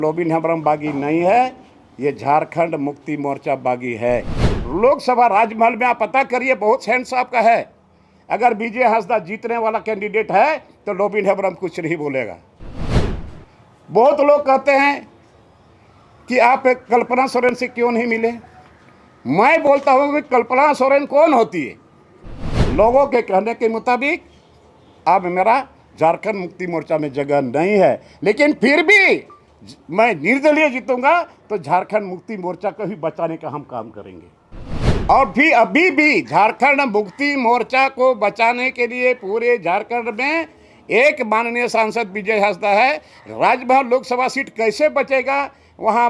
लोबिन हेम्ब्रम बागी नहीं है, ये झारखंड मुक्ति मोर्चा बागी है। लोकसभा राजमहल में आप पता करिए, बहुत हैंडसाफ का है। अगर विजय हांसदा जीतने वाला कैंडिडेट है तो लोबिन हेम्ब्रम कुछ नहीं बोलेगा। बहुत लोग कहते हैं कि आप कल्पना सोरेन से क्यों नहीं मिले। मैं बोलता हूं कि कल्पना सोरेन कौन होती है। लोगों के कहने के मुताबिक अब मेरा झारखंड मुक्ति मोर्चा में जगह नहीं है, लेकिन फिर भी मैं निर्दलीय जीतूंगा तो झारखंड मुक्ति मोर्चा को ही बचाने का हम काम करेंगे। और फिर अभी भी झारखंड मुक्ति मोर्चा को बचाने के लिए पूरे झारखंड में एक माननीय सांसद विजय हांसदा है। राजभवन लोकसभा सीट कैसे बचेगा, वहाँ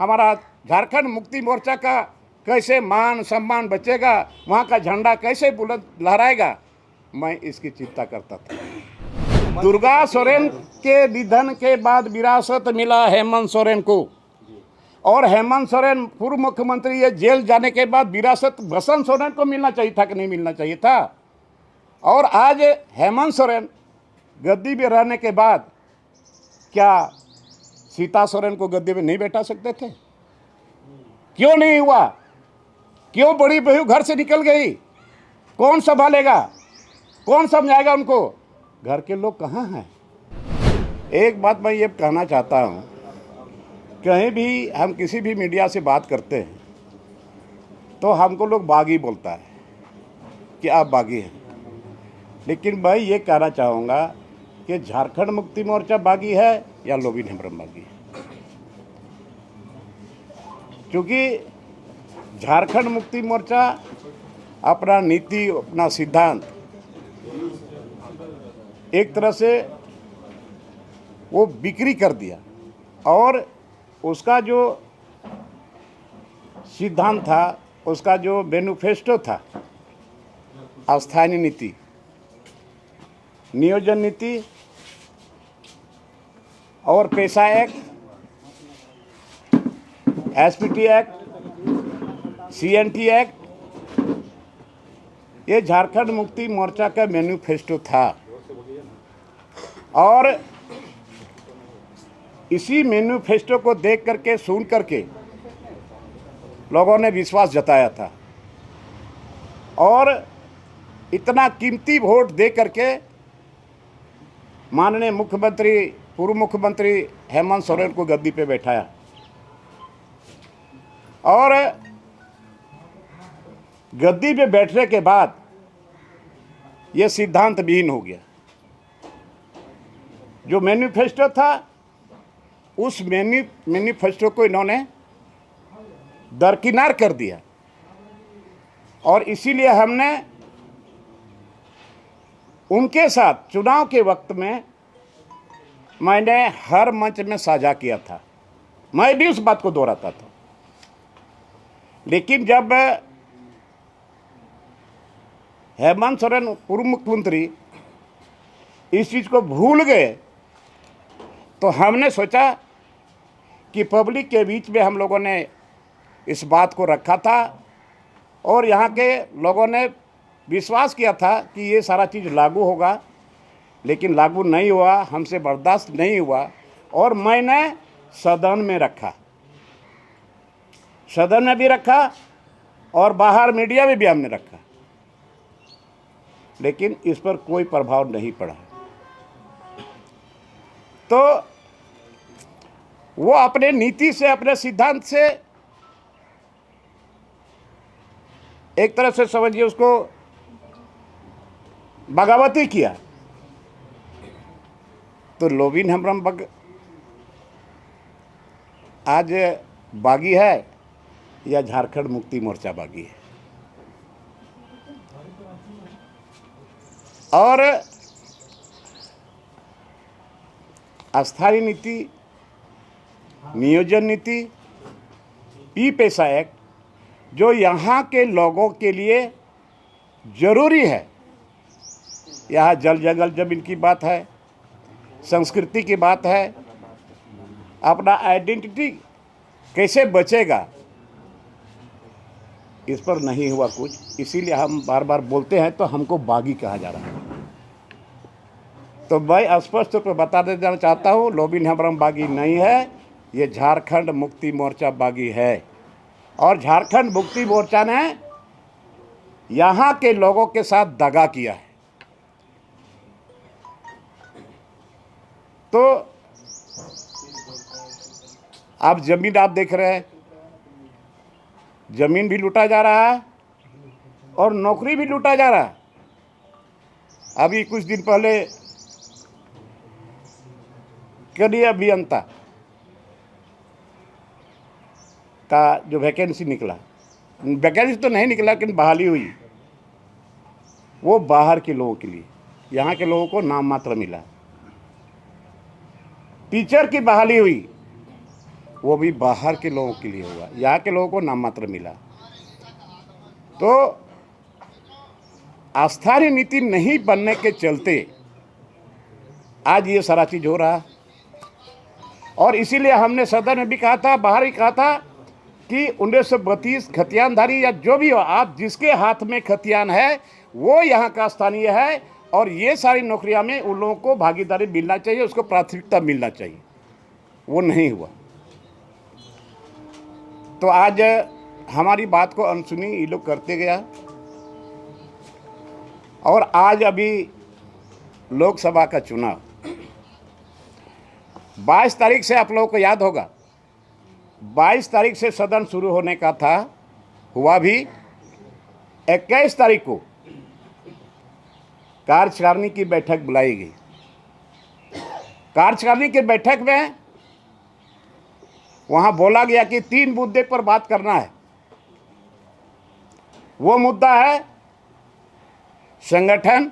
हमारा झारखंड मुक्ति मोर्चा का कैसे मान सम्मान बचेगा, वहाँ का झंडा कैसे बुलंद लहराएगा, मैं इसकी चिंता करता था। दुर्गा सोरेन के निधन के बाद विरासत मिला हेमंत सोरेन को, और हेमंत सोरेन पूर्व मुख्यमंत्री ये जेल जाने के बाद विरासत बसंत सोरेन को मिलना चाहिए था कि नहीं मिलना चाहिए था। और आज हेमंत सोरेन गद्दी में रहने के बाद क्या सीता सोरेन को गद्दी में नहीं बैठा सकते थे? क्यों नहीं हुआ? क्यों बड़ी बहू घर से निकल गई? कौन संभालेगा, कौन समझाएगा उनको? घर के लोग कहाँ हैं? एक बात मैं ये कहना चाहता हूँ, कहीं भी हम किसी भी मीडिया से बात करते हैं तो हमको लोग बागी बोलता है कि आप बागी हैं, लेकिन मैं ये कहना चाहूँगा कि झारखंड मुक्ति मोर्चा बागी है या लोबिन हेम्ब्रम बागी है। क्योंकि झारखंड मुक्ति मोर्चा अपना नीति, अपना सिद्धांत एक तरह से वो बिक्री कर दिया, और उसका जो सिद्धांत था, उसका जो मैनिफेस्टो था, स्थानीय नीति, नियोजन नीति और पेशा act, SPT act, CNT act, ये झारखंड मुक्ति मोर्चा का मैनिफेस्टो था। और इसी मैनिफेस्टो को देख करके, सुन करके लोगों ने विश्वास जताया था, और इतना कीमती वोट दे करके माननीय मुख्यमंत्री, पूर्व मुख्यमंत्री हेमंत सोरेन को गद्दी पे बैठाया। और गद्दी पे बैठने के बाद ये सिद्धांत विहीन हो गया। जो मैनिफेस्टो था, उस मैनिफेस्टो को इन्होंने दरकिनार कर दिया, और इसीलिए हमने उनके साथ चुनाव के वक्त में मैंने हर मंच में साझा किया था, मैं भी उस बात को दोहराता था। लेकिन जब हेमंत सोरेन पूर्व मुख्यमंत्री इस चीज़ को भूल गए, तो हमने सोचा कि पब्लिक के बीच में हम लोगों ने इस बात को रखा था, और यहाँ के लोगों ने विश्वास किया था कि ये सारा चीज़ लागू होगा, लेकिन लागू नहीं हुआ, हमसे बर्दाश्त नहीं हुआ। और मैंने सदन में रखा, सदन में भी रखा और बाहर मीडिया में भी हमने रखा, लेकिन इस पर कोई प्रभाव नहीं पड़ा। तो वो अपने नीति से, अपने सिद्धांत से एक तरह से समझिए उसको बगावती किया। तो लोबिन हेम्ब्रम आज बागी है या झारखंड मुक्ति मोर्चा बागी है? और स्थानीय नीति, नियोजन नीति, पी पेशा एक्ट, जो यहाँ के लोगों के लिए ज़रूरी है, यहाँ जल जंगल जमीन की बात है, संस्कृति की बात है, अपना आइडेंटिटी कैसे बचेगा, इस पर नहीं हुआ कुछ। इसीलिए हम बार बार बोलते हैं तो हमको बागी कहा जा रहा है। तो मैं स्पष्ट रूप से बता देना चाहता हूँ, लोबिन हेम्ब्रम बागी नहीं है, ये झारखंड मुक्ति मोर्चा बागी है। और झारखंड मुक्ति मोर्चा ने यहाँ के लोगों के साथ दगा किया है। तो आप जमीन आप देख रहे हैं, जमीन भी लूटा जा रहा है और नौकरी भी लूटा जा रहा है। अभी कुछ दिन पहले कनीय अभियंता का जो वैकेंसी निकला, वैकेंसी तो नहीं निकला लेकिन बहाली हुई, वो बाहर के लोगों के लिए, यहाँ के लोगों को नाम मात्र मिला। टीचर की बहाली हुई, वो भी बाहर के लोगों के लिए हुआ, यहाँ के लोगों को नाम मात्र मिला। तो आस्थानी नीति नहीं बनने के चलते आज ये सारा चीज हो रहा। और इसीलिए हमने सदन में भी कहा था, बाहर भी कहा था कि 1932 खतियानधारी या जो भी हो, आप जिसके हाथ में खतियान है वो यहाँ का स्थानीय है, और ये सारी नौकरियां में उन लोगों को भागीदारी मिलना चाहिए, उसको प्राथमिकता मिलना चाहिए। वो नहीं हुआ। तो आज हमारी बात को अनसुनी ये लोग करते गया। और आज अभी लोकसभा का चुनाव 22 तारीख से, आप लोगों को याद होगा, 22 तारीख से सदन शुरू होने का था, हुआ भी। 21 तारीख को कार्यकारिणी की बैठक बुलाई गई। कार्यकारिणी की बैठक में वहां बोला गया कि 3 मुद्दे पर बात करना है। वो मुद्दा है संगठन,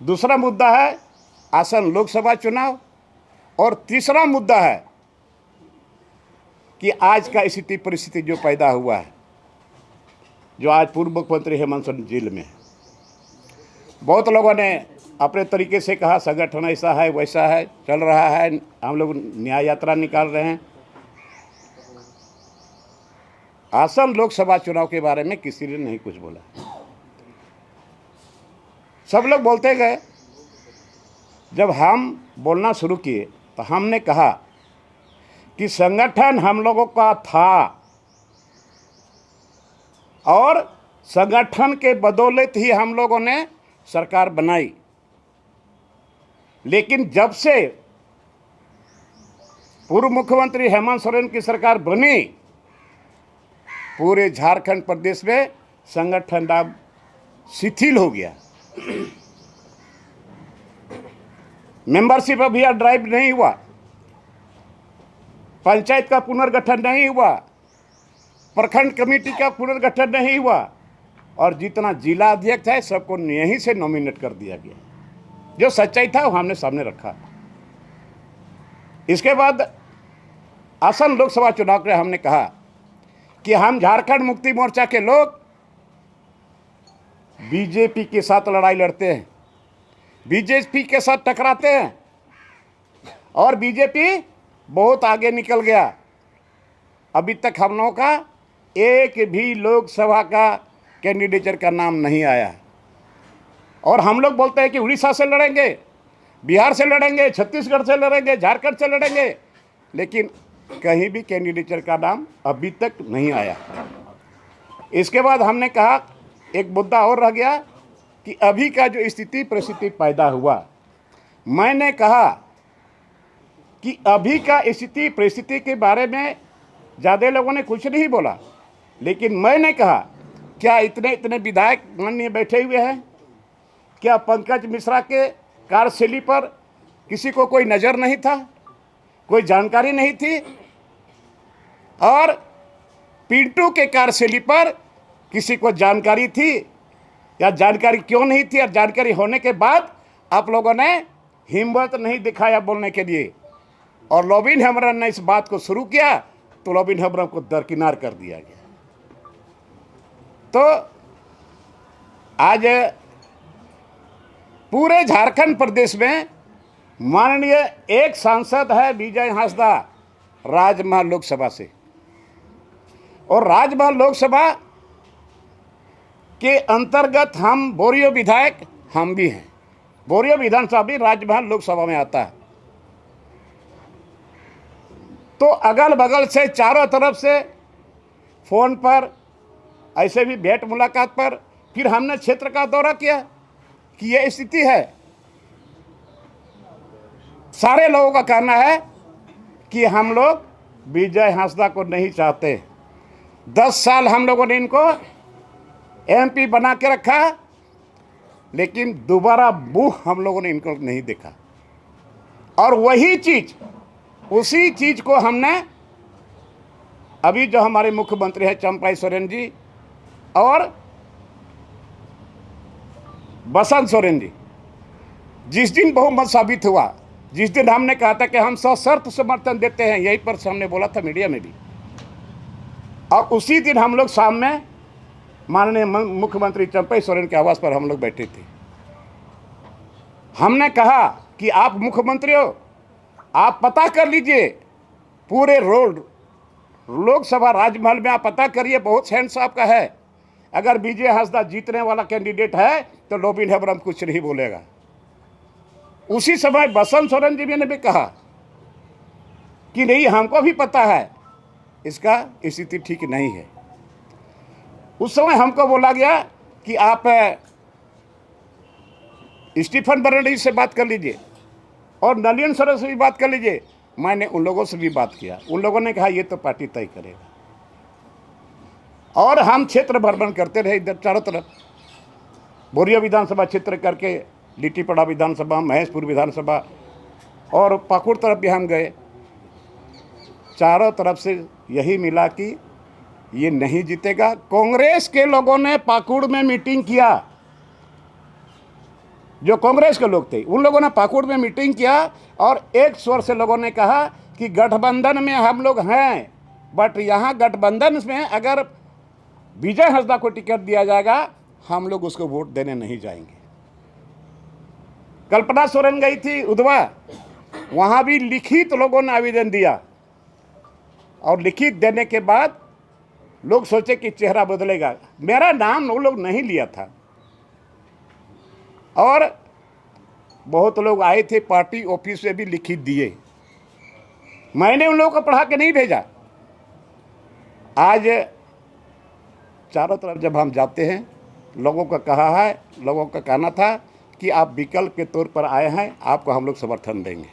दूसरा मुद्दा है आसन लोकसभा चुनाव, और तीसरा मुद्दा है कि आज का स्थिति परिस्थिति जो पैदा हुआ है, जो आज पूर्व मुख्यमंत्री हेमंत सोरेन जेल में है। बहुत लोगों ने अपने तरीके से कहा संगठन ऐसा है वैसा है, चल रहा है, हम लोग न्याय यात्रा निकाल रहे हैं। आसन लोकसभा चुनाव के बारे में किसी ने नहीं कुछ बोला, सब लोग बोलते गए। जब हम बोलना शुरू किए तो हमने कहा कि संगठन हम लोगों का था और संगठन के बदौलत ही हम लोगों ने सरकार बनाई। लेकिन जब से पूर्व मुख्यमंत्री हेमंत सोरेन की सरकार बनी, पूरे झारखंड प्रदेश में संगठन अब शिथिल हो गया। मेंबरशिप अभियान ड्राइव नहीं हुआ, पंचायत का पुनर्गठन नहीं हुआ, प्रखंड कमेटी का पुनर्गठन नहीं हुआ, और जितना जिला अध्यक्ष है सबको यहीं से नॉमिनेट कर दिया गया। जो सच्चाई था वो हमने सामने रखा। इसके बाद आसन लोकसभा चुनाव के हमने कहा कि हम झारखंड मुक्ति मोर्चा के लोग बीजेपी के साथ लड़ाई लड़ते हैं, बीजेपी के साथ टकराते हैं, और बीजेपी बहुत आगे निकल गया। अभी तक हम लोगों का एक भी लोकसभा का कैंडिडेचर का नाम नहीं आया। और हम लोग बोलते हैं कि उड़ीसा से लड़ेंगे, बिहार से लड़ेंगे, छत्तीसगढ़ से लड़ेंगे, झारखंड से लड़ेंगे, लेकिन कहीं भी कैंडिडेचर का नाम अभी तक नहीं आया। इसके बाद हमने कहा एक मुद्दा और रह गया कि अभी का जो स्थिति परिस्थिति पैदा हुआ, मैंने कहा कि अभी का स्थिति परिस्थिति के बारे में ज़्यादा लोगों ने कुछ नहीं बोला, लेकिन मैंने कहा क्या इतने विधायक माननीय बैठे हुए हैं, क्या पंकज मिश्रा के कार्यशैली पर किसी को कोई नज़र नहीं था, कोई जानकारी नहीं थी? और पिंटू के कार्यशैली पर किसी को जानकारी थी या जानकारी क्यों नहीं थी? और जानकारी होने के बाद आप लोगों ने हिम्मत नहीं दिखाया बोलने के लिए, और लोबिन हेम्ब्रम ने इस बात को शुरू किया तो लोबिन हेम्ब्रम को दरकिनार कर दिया गया। तो आज पूरे झारखंड प्रदेश में माननीय एक सांसद है विजय हांसदा राजमहल लोकसभा से, और राजमहल लोकसभा के अंतर्गत हम बोरियो विधायक हम भी हैं। बोरियो विधानसभा भी राजमहल लोकसभा में आता है। तो अगल बगल से चारों तरफ से फोन पर, ऐसे भी भेंट मुलाकात पर, फिर हमने क्षेत्र का दौरा किया कि यह स्थिति है। सारे लोगों का कहना है कि हम लोग विजय हांसदा को नहीं चाहते। 10 साल हम लोगों ने इनको एमपी बना के रखा, लेकिन दोबारा मुंह हम लोगों ने इनको नहीं देखा। और वही चीज, उसी चीज को हमने अभी जो हमारे मुख्यमंत्री हैं चंपाई सोरेन जी और बसंत सोरेन जी, जिस दिन बहुमत साबित हुआ, जिस दिन हमने कहा था कि हम सशर्त समर्थन देते हैं, यहीं पर हमने बोला था मीडिया में भी, और उसी दिन हम लोग शाम में माननीय मुख्यमंत्री चंपाई सोरेन के आवास पर हम लोग बैठे थे। हमने कहा कि आप मुख्यमंत्री हो, आप पता कर लीजिए पूरे रोड लोकसभा राजमहल में, आप पता करिए, बहुत सेंस आपका है। अगर विजय हांसदा जीतने वाला कैंडिडेट है तो रोबिन हेम्ब्रम कुछ नहीं बोलेगा। उसी समय बसंत सोरेन जी ने भी कहा कि नहीं, हमको भी पता है इसका स्थिति ठीक नहीं है। उस समय हमको बोला गया कि आप स्टीफन बर्नार्डी से बात कर लीजिए और नलिन सोरेन से भी बात कर लीजिए। मैंने उन लोगों से भी बात किया, उन लोगों ने कहा ये तो पार्टी तय करेगा। और हम क्षेत्र भ्रमण करते रहे इधर चारों तरफ, बोरियो विधानसभा क्षेत्र करके लिट्टीपड़ा विधानसभा, महेशपुर विधानसभा और पाकुड़ तरफ भी हम गए। चारों तरफ से यही मिला कि ये नहीं जीतेगा। कांग्रेस के लोगों ने पाकुड़ में मीटिंग किया, जो कांग्रेस के लोग थे उन लोगों ने पाकुड़ में मीटिंग किया और एक स्वर से लोगों ने कहा कि गठबंधन में हम लोग हैं, बट यहाँ गठबंधन में अगर विजय हांसदा को टिकट दिया जाएगा हम लोग उसको वोट देने नहीं जाएंगे। कल्पना सोरेन गई थी उधवा, वहाँ भी लिखित लोगों ने आवेदन दिया और लिखित देने के बाद लोग सोचे कि चेहरा बदलेगा। मेरा नाम वो लोग नहीं लिया था और बहुत लोग आए थे, पार्टी ऑफिस से भी लिखित दिए। मैंने उन लोगों को पढ़ा के नहीं भेजा। आज चारों तरफ जब हम जाते हैं, लोगों का कहा है, लोगों का कहना था कि आप विकल्प के तौर पर आए हैं, आपको हम लोग समर्थन देंगे।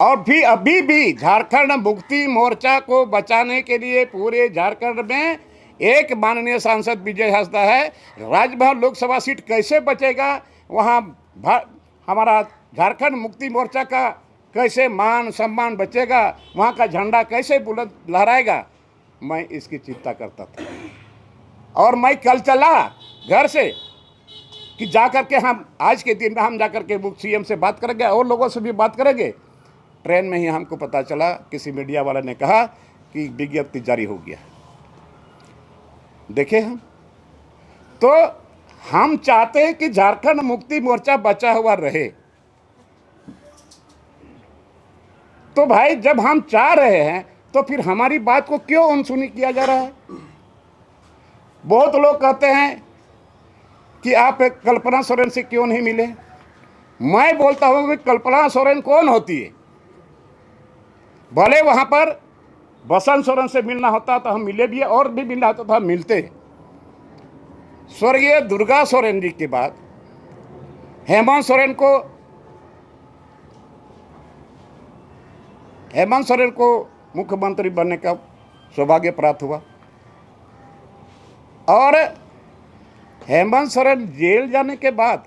और भी अभी भी झारखंड मुक्ति मोर्चा को बचाने के लिए पूरे झारखंड में एक माननीय सांसद विजय हांसदा है। राजमहल लोकसभा सीट कैसे बचेगा, वहाँ हमारा झारखंड मुक्ति मोर्चा का कैसे मान सम्मान बचेगा, वहाँ का झंडा कैसे बुलंद लहराएगा, मैं इसकी चिंता करता था। और मैं कल चला घर से कि जा कर के हम आज के दिन में हम जा कर के सीएम से बात करेंगे और लोगों से भी बात करेंगे। ट्रेन में ही हमको पता चला, किसी मीडिया वाले ने कहा कि विज्ञप्ति जारी हो गया। देखे हम चाहते हैं कि झारखंड मुक्ति मोर्चा बचा हुआ रहे। तो भाई जब हम चाह रहे हैं तो फिर हमारी बात को क्यों अनसुनी किया जा रहा है? बहुत लोग कहते हैं कि आप कल्पना सोरेन से क्यों नहीं मिले। मैं बोलता हूं कि कल्पना सोरेन कौन होती है? भले वहां पर बसंत सोरेन से मिलना होता तो हम मिले भी, और भी मिलना होता तो हम मिलते। स्वर्गीय दुर्गा सोरेन जी के बाद हेमंत सोरेन को मुख्यमंत्री बनने का सौभाग्य प्राप्त हुआ और हेमंत सोरेन जेल जाने के बाद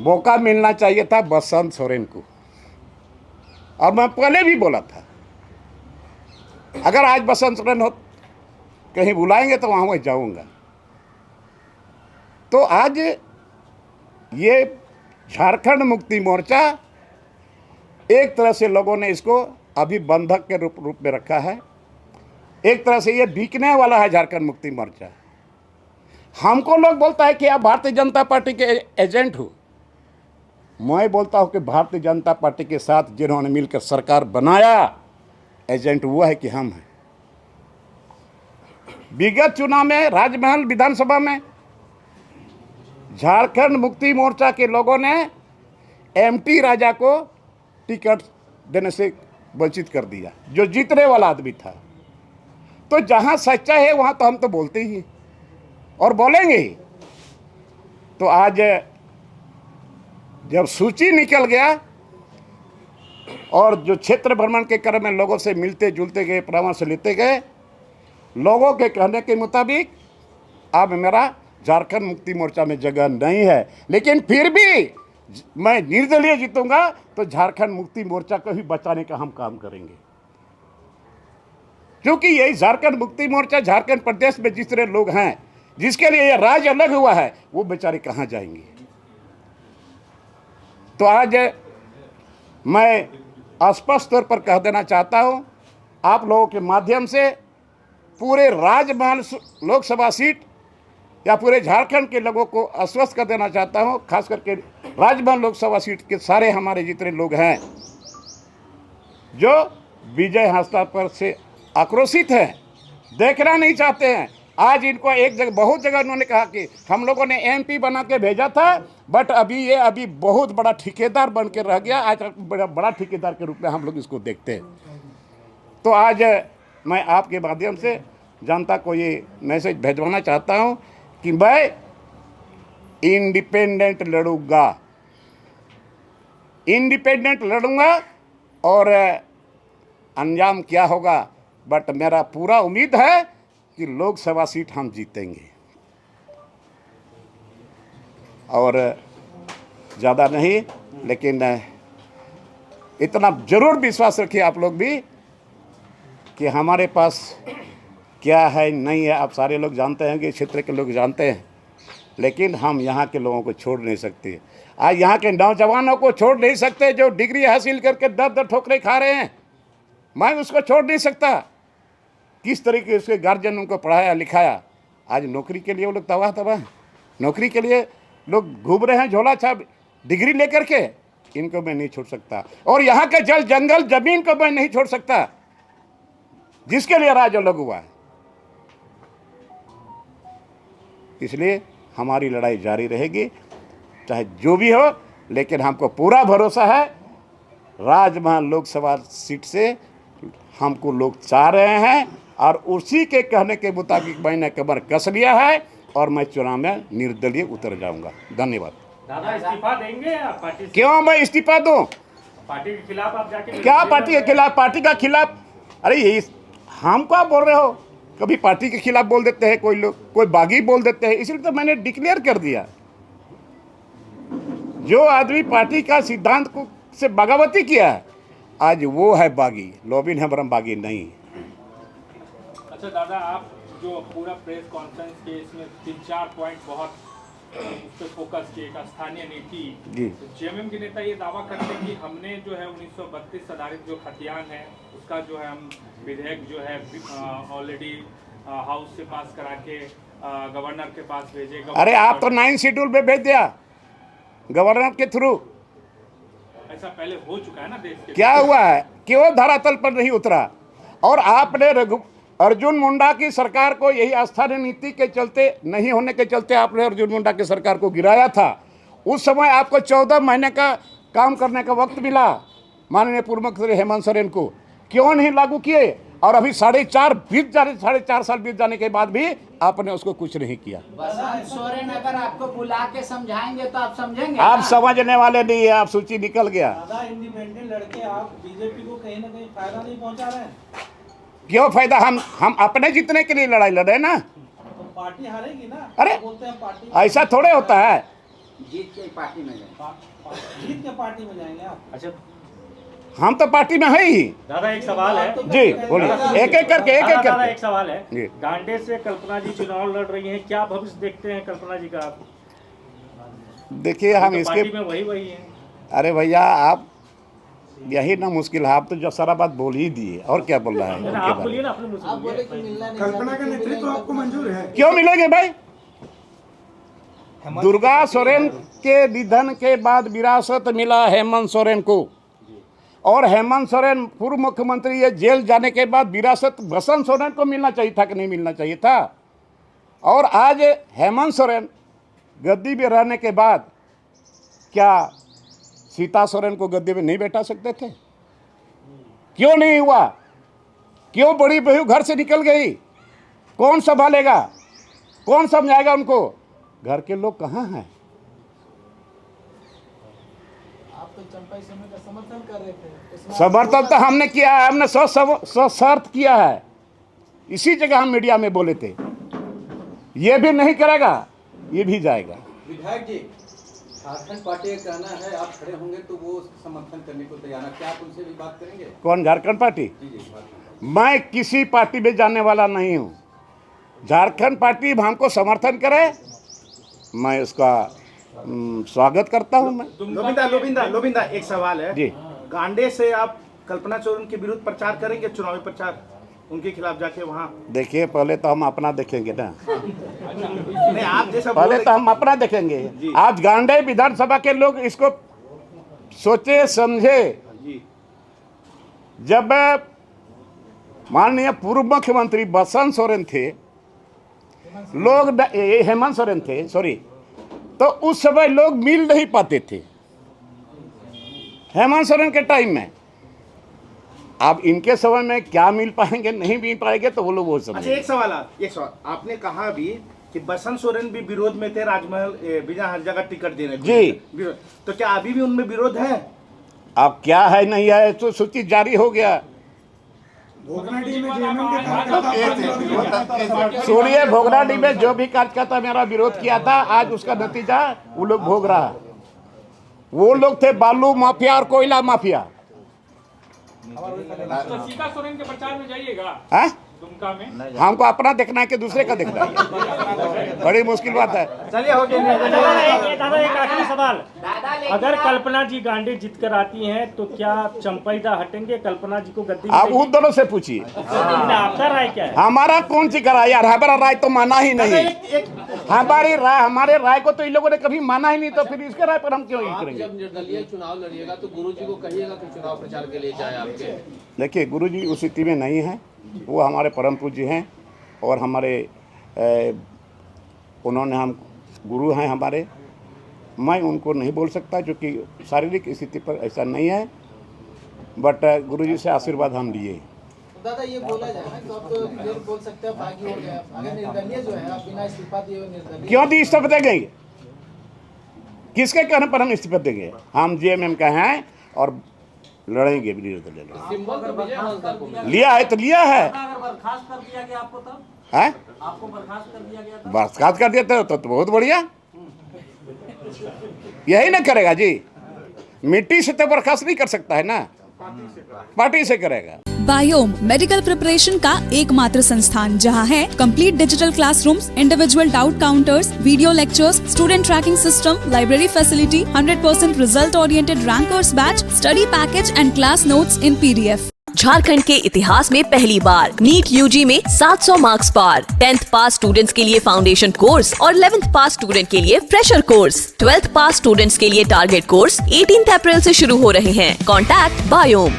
मौका मिलना चाहिए था बसंत सोरेन को। और मैं पहले भी बोला था, अगर आज बसंत सोरेन हो कहीं बुलाएंगे तो वहाँ मैं जाऊँगा। तो आज ये झारखंड मुक्ति मोर्चा एक तरह से लोगों ने इसको अभी बंधक के रूप में रखा है। एक तरह से ये बिकने वाला है झारखंड मुक्ति मोर्चा। हमको लोग बोलता है कि आप भारतीय जनता पार्टी के एजेंट हो। मैं बोलता हूँ कि भारतीय जनता पार्टी के साथ जिन्होंने मिलकर सरकार बनाया, एजेंट वो है कि हम हैं। विगत चुनाव में राजमहल विधानसभा में झारखंड मुक्ति मोर्चा के लोगों ने एमटी राजा को टिकट देने से वंचित कर दिया, जो जीतने वाला आदमी था। तो जहां सच्चा है वहां तो हम तो बोलते ही और बोलेंगे ही। तो आज जब सूची निकल गया और जो क्षेत्र भ्रमण के क्रम में लोगों से मिलते जुलते गए, परामर्श लेते गए, लोगों के कहने के मुताबिक अब मेरा झारखंड मुक्ति मोर्चा में जगह नहीं है। लेकिन फिर भी मैं निर्दलीय जीतूंगा तो झारखंड मुक्ति मोर्चा को ही बचाने का हम काम करेंगे, क्योंकि यही झारखंड मुक्ति मोर्चा झारखंड प्रदेश में जिस तरह लोग हैं, जिसके लिए यह राज्य अलग हुआ है, वो बेचारे कहां जाएंगे। तो आज मैं स्पष्ट तौर पर कह देना चाहता हूं आप लोगों के माध्यम से, पूरे राजमहल लोकसभा सीट या पूरे झारखंड के लोगों को आश्वस्त कर देना चाहता हूं, खास करके राजमहल लोकसभा सीट के सारे हमारे जितने लोग हैं जो विजय हांसदा पर से आक्रोशित हैं, देखना नहीं चाहते हैं। आज इनको एक जगह, बहुत जगह उन्होंने कहा कि हम लोगों ने एमपी बना के भेजा था, बट अभी बहुत बड़ा ठेकेदार बन के रह गया। आज बड़ा ठेकेदार के रूप में हम लोग इसको देखते हैं। तो आज मैं आपके माध्यम से जनता को ये मैसेज भेजवाना चाहता हूँ कि मैं इंडिपेंडेंट लड़ूंगा, इंडिपेंडेंट लड़ूंगा, और अंजाम क्या होगा, बट मेरा पूरा उम्मीद है कि लोकसभा सीट हम जीतेंगे। और ज़्यादा नहीं, लेकिन इतना ज़रूर विश्वास रखिए आप लोग भी कि हमारे पास क्या है नहीं है, आप सारे लोग जानते हैं कि क्षेत्र के लोग जानते हैं, लेकिन हम यहाँ के लोगों को छोड़ नहीं सकते। आज यहाँ के नौजवानों को छोड़ नहीं सकते जो डिग्री हासिल करके दर दर ठोकरें खा रहे हैं, मैं उसको छोड़ नहीं सकता। किस तरीके से गार्जियन उनको पढ़ाया लिखाया, आज नौकरी के लिए वो लोग तबाह, नौकरी के लिए लोग घूम रहे हैं झोला छाप डिग्री लेकर के, इनको मैं नहीं छोड़ सकता। और यहाँ के जल जंगल जमीन को मैं नहीं छोड़ सकता, जिसके लिए राज्य अलग हुआ है। इसलिए हमारी लड़ाई जारी रहेगी, चाहे जो भी हो, लेकिन हमको पूरा भरोसा है राजमहल लोकसभा सीट से हमको लोग चाह रहे हैं, और उसी के कहने के मुताबिक मैंने कमर कस लिया है और मैं चुनाव में निर्दलीय उतर जाऊंगा। धन्यवाद। दादा इस्तीफा देंगे या पार्टी? क्यों मैं इस्तीफा दूं? पार्टी के खिलाफ आप जाके? क्या पार्टी के खिलाफ? पार्टी का खिलाफ? अरे यही हम क्या बोल रहे हो? कभी पार्टी के खिलाफ बोल देते हैं कोई लोग, कोई बागी बोल देते हैं, इसलिए तो मैंने डिक्लेयर कर दिया, जो आदमी पार्टी का सिद्धांत को से बगावती किया है, आज वो है बागी, लोबिन है, बरम बागी नहीं। अच्छा दादा, आप जो पूरा प्रेस कॉन्फ्रेंस के इसमें 3-4 पॉइंट बहुत उस पर फोकस किए, एक स्थानीय नीति। जेएमएम के नेता ये दावा करते हैं कि हमने जो है 1932 आधारित जो खतियान है उसका जो है हम विधेयक जो है ऑलरेडी हाउस से पास करा के गवर्नर के पास भेजे। अरे आप तो 9 शेड्यूल में भेज दिया गवर्नर के थ्रू। ऐसा पहले हो चुका है ना देश के। क्या हुआ है, क्यों धरातल पर नहीं उतरा? और आपने अर्जुन मुंडा की सरकार को यही स्थानीय नीति के चलते, नहीं होने के चलते आपने अर्जुन मुंडा की सरकार को गिराया था। उस समय आपको 14 महीने का काम करने का वक्त मिला माननीय पूर्व मुख्यमंत्री हेमंत सोरेन को, क्यों नहीं लागू किए? और अभी 4.5 साल बीत जाने के बाद भी आपने उसको कुछ नहीं किया। सोरेन अगर आपको बुला के समझाएंगे तो आप समझेंगे? आप समझने वाले नहीं है, आप सूची निकल गया। इंडिपेंडेंट लड़के आप बीजेपी को कहीं ना कहीं फायदा नहीं पहुंचा रहे हैं। क्यों फायदा? हम अपने जीतने के लिए लड़ाई लड़ रहे ना। तो पार्टी हारेगी ना। अरे बोलते हैं पार्टी, ऐसा थोड़े होता है। जीत के पार्टी में जीत के पार्टी में जाएंगे आप। अच्छा हम तो पार्टी में है ही। दादा एक सवाल है जी बोलिए, एक एक करके दादा एक सवाल है जी। गांडे से कल्पना जी चुनाव लड़ रही हैं, क्या भविष्य देखते हैं कल्पना जी का आप? देखिए हम तो इसके, पार्टी में वही है। अरे भैया आप यही ना मुश्किल है, आप तो जो सारा बात बोल ही दिए, और क्या बोल रहा है? आप बोलिए ना, अपने मुझ से आप बोले बोलिए। कि मिलना नहीं कल्पना का नेतृत्व आपको मंजूर है? क्यों मिलेंगे भाई? दुर्गा सोरेन के निधन के बाद विरासत मिला हेमंत सोरेन को, और हेमंत सोरेन पूर्व मुख्यमंत्री ये जेल जाने के बाद विरासत बसंत सोरेन को मिलना चाहिए था कि नहीं मिलना चाहिए था? और आज हेमंत सोरेन गद्दी में रहने के बाद क्या सीता सोरेन को गद्दी में नहीं बैठा सकते थे? क्यों नहीं हुआ? क्यों बड़ी बहू घर से निकल गई? कौन संभालेगा? कौन समझाएगा उनको? घर के लोग कहाँ हैं? आप तो चंपाई समय का समर्थन कर रहे थे। समर्थन तो हमने किया है, हमने सशर्त किया है। इसी जगह हम मीडिया में बोले थे ये भी नहीं करेगा, ये भी जाएगा। विधायक जी, झारखंड पार्टी का कहना है आप खड़े होंगे तो वो उसका समर्थन करने को तैयार है, क्या आप उनसे भी बात करेंगे? कौन? झारखंड पार्टी? जी जी, मैं किसी पार्टी में जाने वाला नहीं हूँ। झारखंड पार्टी हमको समर्थन करे, मैं उसका स्वागत करता हूँ। मैं लोबिंदा एक सवाल है जी। गांडे से आप कल्पना सोरेन के विरुद्ध प्रचार करेंगे, चुनावी प्रचार उनके खिलाफ जाके वहाँ? देखिए, पहले तो हम अपना देखेंगे ना। नहीं, आप जैसा पहले तो हम अपना देखेंगे। आज गांडे विधानसभा के लोग इसको सोचे समझे। जी। जब माननीय पूर्व मुख्यमंत्री बसंत सोरेन थे, लोग हेमंत सोरेन थे, सॉरी, तो उस समय लोग मिल नहीं पाते थे हेमंत सोरेन के टाइम में। अब इनके समय में क्या मिल पाएंगे, नहीं मिल पाएंगे, तो वो लोग वो समझेंगे। अच्छा, एक सवाल आपने कहा भी कि बसंत सोरेन भी विरोध में थे, राजमहल बिना हर जगह टिकट देने को। जी। तो क्या अभी भी उनमें विरोध है? अब क्या है नहीं है तो सूची जारी हो गया। सुनिए, भोगनाडी में जो भी कार्यकर्ता मेरा विरोध किया था, आज उसका नतीजा वो लोग भोग रहा। वो लोग थे बालू माफिया और कोयला माफिया। तो सीता सोरेन के प्रचार में जाइएगा? है? दुमका में हमको अपना देखना है कि दूसरे का देखना है? बड़ी मुश्किल बात है। चलिए, हो गया। दादा एक आखिरी सवाल, अगर कल्पना जी गांडी जीत कर आती हैं तो क्या चंपैदा हटेंगे, कल्पना जी को गद्दी? आप उन दोनों से पूछिए, आपका राय क्या है? हमारा कौन सी करा यार? हमारा राय तो माना ही नहीं। हमारी राय, हमारे राय को तो इन लोगों ने कभी माना ही नहीं, तो फिर इसके राय पर हम क्यों ही करेंगे? जब निर्दलीय चुनाव लड़िएगा तो गुरुजी को कहिएगा कि चुनाव प्रचार के लिए जाए आपके। देखिए, गुरुजी उस स्थिति में नहीं है। वो हमारे परम पूज्य हैं और हमारे उन्होंने हम गुरु हैं हमारे। मैं उनको नहीं बोल सकता क्योंकि शारीरिक स्थिति पर ऐसा नहीं है, बट गुरुजी से आशीर्वाद हम लिए। दादा ये बोला जाए ना तो आप तो क्लियर बोल सकते हैं बागी हो गया, अगर निर्दलीय जो है आप बिना इस्तीफा दिए हुए निर्दलीय क्यों दी इस्तीफा देंगे? किसके कहने पर हम इस्तीफा देंगे? हम जेएमएम का हैं और लड़ेंगे भी निर्दलीय। सिंबल तो विजय हंसदा को मिला। लिया है तो लिया है। अगर बर्खास्त कर दिया गया आपको तब? है? आपको बर्खास्त कर दिया गया था? बर्खास्त कर दिया तो बहुत बढ़िया। यही ना करेगा जी। मिट्टी से तो बर्खास्त नहीं कर सकता है ना, पार्टी से करेगा। बायोम मेडिकल प्रिपरेशन का एकमात्र संस्थान जहां है complete digital classrooms, individual doubt counters, video lectures, student tracking system, library facility, 100% result oriented rankers batch, study package and class notes in PDF। Jharkhand के इतिहास में पहली बार नीट UG में 700 मार्क्स पार। 10th पास स्टूडेंट्स के लिए फाउंडेशन कोर्स और 11th पास student के लिए फ्रेशर कोर्स। 12th पास स्टूडेंट्स के लिए टारगेट कोर्स 18 अप्रैल से शुरू हो रहे हैं। Contact biome.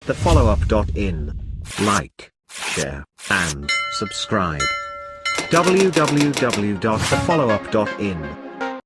thefollowup.in. Like, share, and subscribe. www.thefollowup.in